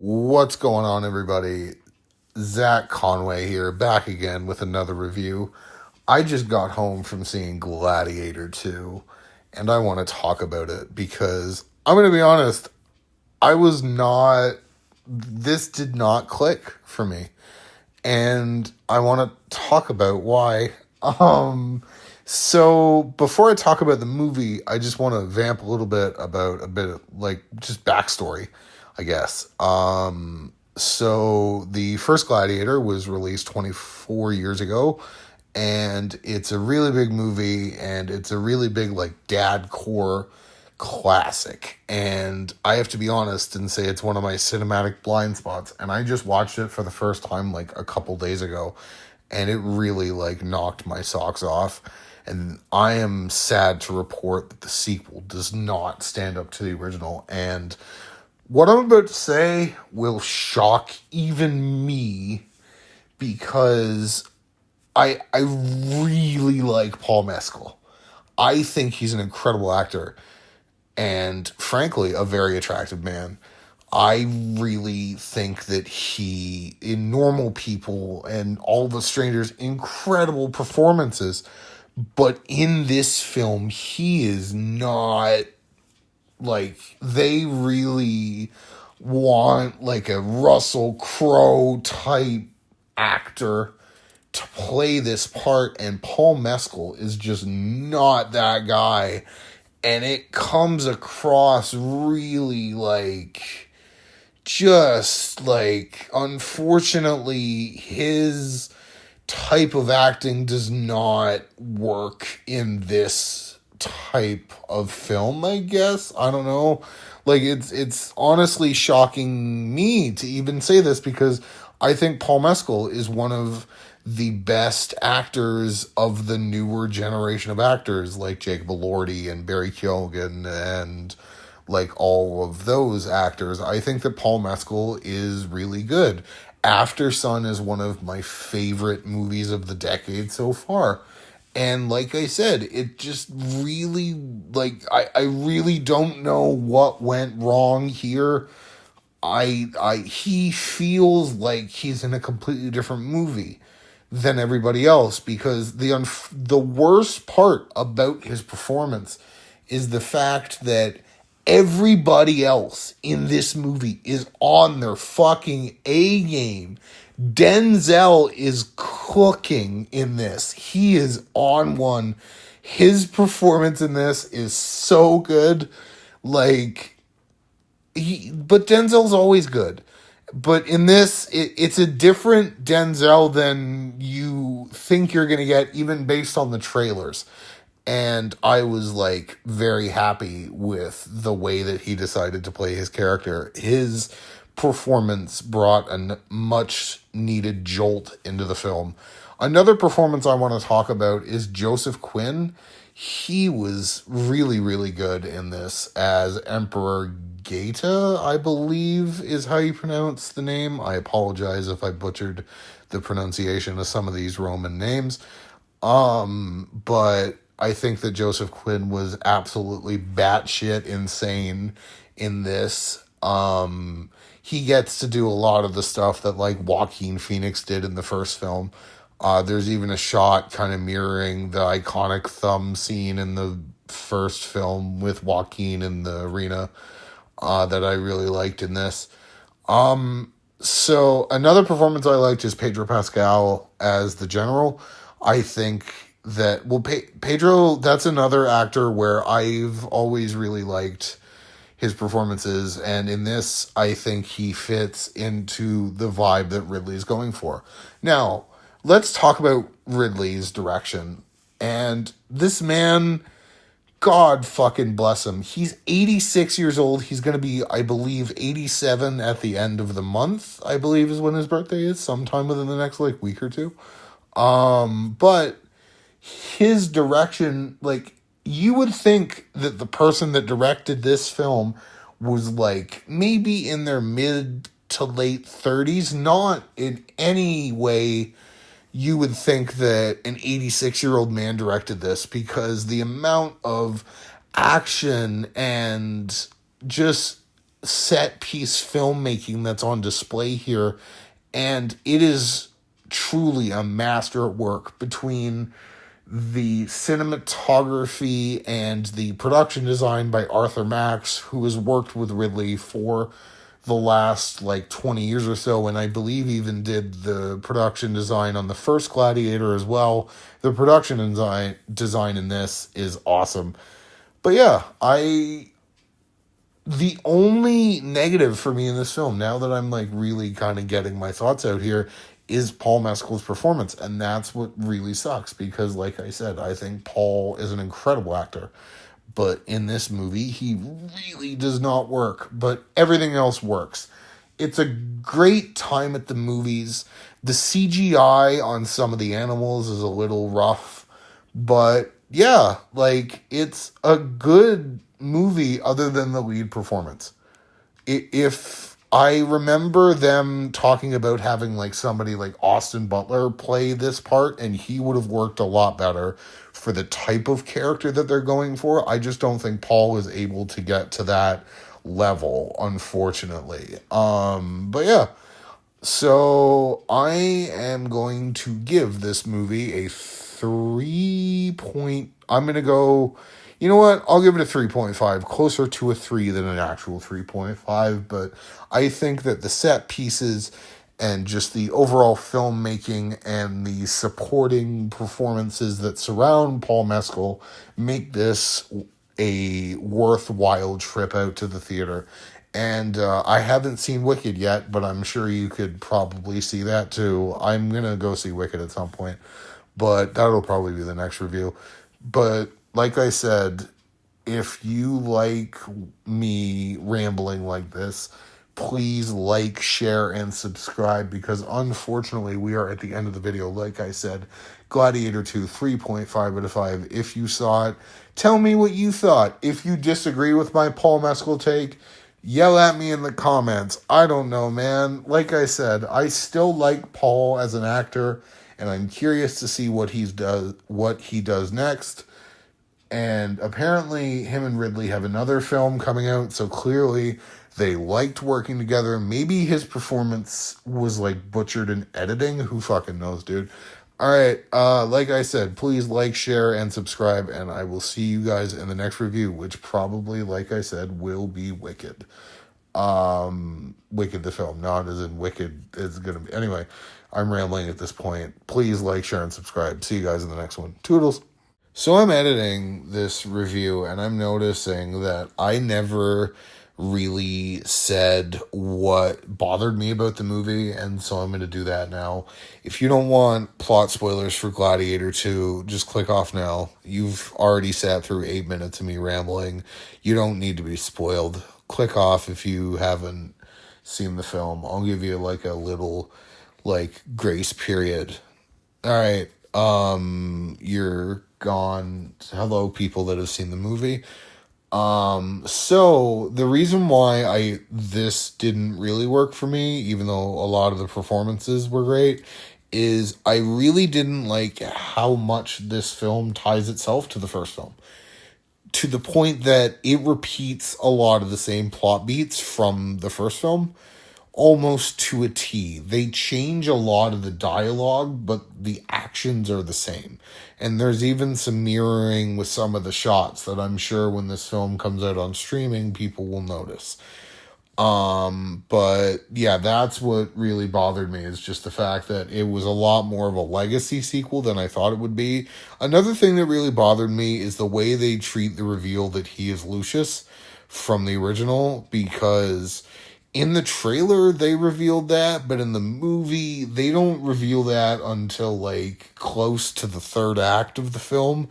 What's going on, everybody? Zach Conway here, back again with another review. I just got home from seeing Gladiator 2, and I want to talk about it because I'm going to be honest, I was not, this did not click for me. And I want to talk about why. So before I talk about the movie, I just want to vamp a little bit about a bit of like just backstory, I guess. So the first Gladiator was released 24 years ago, and it's a really big movie, and it's a really big like dad core classic. And I have to be honest and say it's one of my cinematic blind spots. And I just watched it for the first time like a couple days ago, and it really like knocked my socks off. And I am sad to report that the sequel does not stand up to the original. And what I'm about to say will shock even me because I really like Paul Mescal. I think he's an incredible actor and frankly a very attractive man. I really think that he, in Normal People and All the Strangers, incredible performances. But in this film, he is not like, they really want like a Russell Crowe type actor to play this part, and Paul Mescal is just not that guy. And it comes across really like, just like, unfortunately, his type of acting does not work in this type of film, I guess. I don't know. Like, it's honestly shocking me to even say this because I think Paul Mescal is one of the best actors of the newer generation of actors, like Jacob Elordi and Barry Keoghan and like all of those actors. I think that Paul Mescal is really good. After Sun is one of my favorite movies of the decade so far. And like I said, it just really, like, I really don't know what went wrong here. He feels like he's in a completely different movie than everybody else because the worst part about his performance is the fact that everybody else in this movie is on their fucking A game. Denzel is cooking in this. He is on one. His performance in this is so good. Like, but Denzel's always good. But in this, it's a different Denzel than you think you're going to get, even based on the trailers. And I was like very happy with the way that he decided to play his character. His performance brought a much needed jolt into the film. Another performance I want to talk about is Joseph Quinn. He was really, really good in this as Emperor Gaeta, I believe is how you pronounce the name. I apologize if I butchered the pronunciation of some of these Roman names. But I think that Joseph Quinn was absolutely batshit insane in this. He gets to do a lot of the stuff that like Joaquin Phoenix did in the first film. There's even a shot kind of mirroring the iconic thumb scene in the first film with Joaquin in the arena that I really liked in this. So another performance I liked is Pedro Pascal as the general. I think that, well, Pedro, that's another actor where I've always really liked his performances. And in this, I think he fits into the vibe that Ridley's going for. Now, let's talk about Ridley's direction. And this man, God fucking bless him. He's 86 years old. He's going to be, I believe, 87 at the end of the month, I believe is when his birthday is, sometime within the next like week or two. But his direction, like, you would think that the person that directed this film was like maybe in their mid to late 30s, not in any way you would think that an 86-year-old man directed this, because the amount of action and just set piece filmmaking that's on display here, and it is truly a masterwork between the cinematography and the production design by Arthur Max, who has worked with Ridley for the last like 20 years or so, and I believe even did the production design on the first Gladiator as well. The production design in this is awesome. But yeah, the only negative for me in this film, now that I'm like really kind of getting my thoughts out here, is Paul Mescal's performance. And that's what really sucks because, like I said, I think Paul is an incredible actor. But in this movie, he really does not work. But everything else works. It's a great time at the movies. The CGI on some of the animals is a little rough. But yeah, like, it's a good movie other than the lead performance. If I remember them talking about having like somebody like Austin Butler play this part, and he would have worked a lot better for the type of character that they're going for. I just don't think Paul is able to get to that level, unfortunately. But yeah, so I am going to give this movie a 3 point. I'm going to go, you know what? I'll give it a 3.5, closer to a 3 than an actual 3.5. But I think that the set pieces and just the overall filmmaking and the supporting performances that surround Paul Mescal make this a worthwhile trip out to the theater. And I haven't seen Wicked yet, but I'm sure you could probably see that too. I'm going to go see Wicked at some point, but that'll probably be the next review. But like I said, if you like me rambling like this, please like, share, and subscribe, because unfortunately we are at the end of the video. Like I said, Gladiator 2, 3.5 out of 5. If you saw it, tell me what you thought. If you disagree with my Paul Mescal take, yell at me in the comments. I don't know, man. Like I said, I still like Paul as an actor, and I'm curious to see what he does next. And apparently him and Ridley have another film coming out, so clearly they liked working together. Maybe his performance was like butchered in editing. Who fucking knows, dude? All right, like I said, please like, share, and subscribe, and I will see you guys in the next review, which probably, like I said, will be Wicked. Wicked the film, not as in Wicked is gonna be. Anyway, I'm rambling at this point. Please like, share, and subscribe. See you guys in the next one. Toodles. So I'm editing this review, and I'm noticing that I never really said what bothered me about the movie, and so I'm going to do that now. If you don't want plot spoilers for Gladiator 2, just click off now. You've already sat through 8 minutes of me rambling. You don't need to be spoiled. Click off if you haven't seen the film. I'll give you like a little like grace period. All right. You're gone. Hello, people that have seen the movie. So the reason why this didn't really work for me, even though a lot of the performances were great, is I really didn't like how much this film ties itself to the first film, to the point that it repeats a lot of the same plot beats from the first film, almost to a T. They change a lot of the dialogue, but the actions are the same. And there's even some mirroring with some of the shots that I'm sure when this film comes out on streaming, people will notice. But yeah, that's what really bothered me, is just the fact that it was a lot more of a legacy sequel than I thought it would be. Another thing that really bothered me is the way they treat the reveal that he is Lucius from the original, because in the trailer they revealed that, but in the movie they don't reveal that until like close to the third act of the film.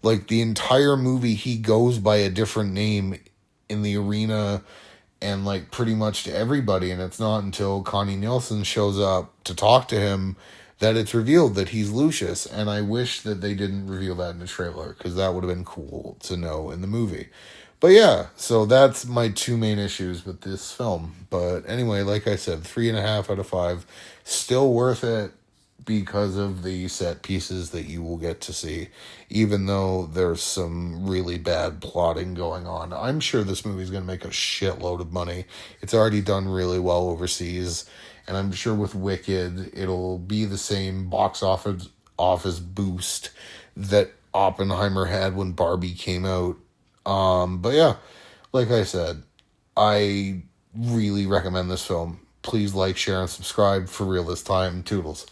Like the entire movie he goes by a different name in the arena and like pretty much to everybody, and it's not until Connie Nielsen shows up to talk to him that it's revealed that he's Lucius. And I wish that they didn't reveal that in the trailer, because that would have been cool to know in the movie. But yeah, so that's my two main issues with this film. But anyway, like I said, 3.5 out of 5. Still worth it. because of the set pieces that you will get to see, even though there's some really bad plotting going on. I'm sure this movie's going to make a shitload of money. It's already done really well overseas, and I'm sure with Wicked, it'll be the same box office boost that Oppenheimer had when Barbie came out. But yeah, like I said, I really recommend this film. Please like, share, and subscribe. For real this time. Toodles.